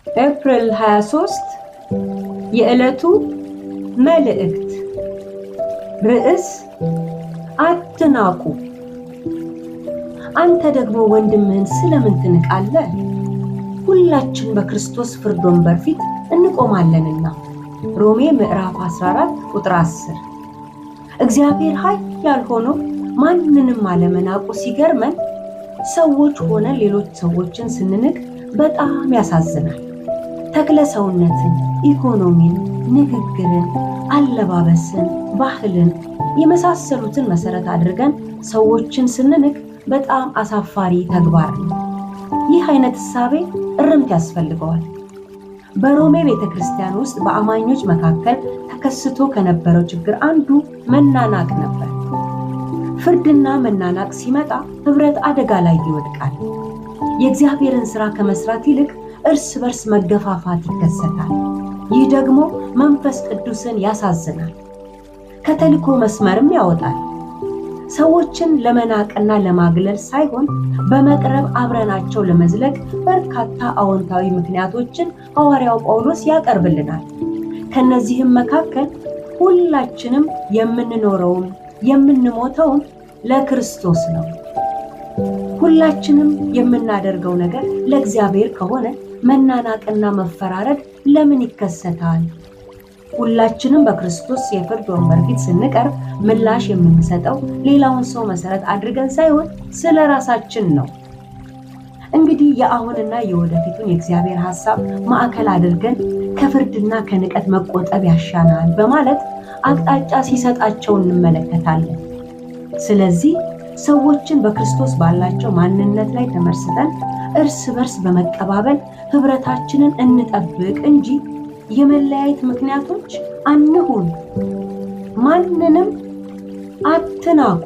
ኤፕሪል 23 የዕለቱ መልእክት ርዕስ አትናቁ። አንተ ደግሞ ወንድምህን ስለምን ትንቃለህ? ሁላችን በክርስቶስ ፍርድ ወንበር ፊት እንቆማለንና። ሮሜ ምዕራፍ 14 ቁጥር 10። እግዚአብሔር ኃያል ሆኖ ማንንም አለመናቁ ሲገርመን፣ ሰዎች ሆነ ሌሎች ሰዎችን ስንንቅ በጣም ያሳዝናል። ተክለ ሰውነትን፣ ኢኮኖሚን፣ ንግግርን፣ አለባበስን፣ ባህልን የመሳሰሉትን መሰረት አድርገን ሰዎችን ስንንቅ በጣም አሳፋሪ ተግባር ነው። ይህ አይነት እሳቤ እርምት ያስፈልገዋል። በሮሜ ቤተክርስቲያን ውስጥ በአማኞች መካከል ተከስቶ ከነበረው ችግር አንዱ መናናቅ ነበር። ፍርድና መናናቅ ሲመጣ ህብረት አደጋ ላይ ይወድቃል። የእግዚአብሔርን ሥራ ከመስራት ይልቅ እርስ በርስ መገፋፋት ይከሰታል። ይህ ደግሞ መንፈስ ቅዱስን ያሳዝናል፣ ከተልእኮ መስመርም ያወጣል። ሰዎችን ለመናቅና ለማግለል ሳይሆን በመቅረብ አብረናቸው ለመዝለቅ በርካታ አዎንታዊ ምክንያቶችን ሐዋርያው ጳውሎስ ያቀርብልናል። ከነዚህም መካከል ሁላችንም የምንኖረውም የምንሞተውም ለክርስቶስ ነው። ሁላችንም የምናደርገው ነገር ለእግዚአብሔር ከሆነ መናናቅና መፈራረድ ለምን ይከሰታል? ሁላችንም በክርስቶስ የፍርድ ወንበር ፊት ስንቀርብ ምላሽ የምንሰጠው ሌላውን ሰው መሰረት አድርገን ሳይሆን ስለ ራሳችን ነው። እንግዲህ የአሁንና የወደፊቱን የእግዚአብሔር ሐሳብ ማዕከል አድርገን ከፍርድና ከንቀት መቆጠብ ያሻናል በማለት አቅጣጫ ሲሰጣቸው እንመለከታለን። ስለዚህ ሰዎችን በክርስቶስ ባላቸው ማንነት ላይ ተመስርተን እርስ በርስ በመቀባበል ህብረታችንን እንጠብቅ እንጂ የመለያየት ምክንያቶች አንሁን። ማንንም አትናቁ።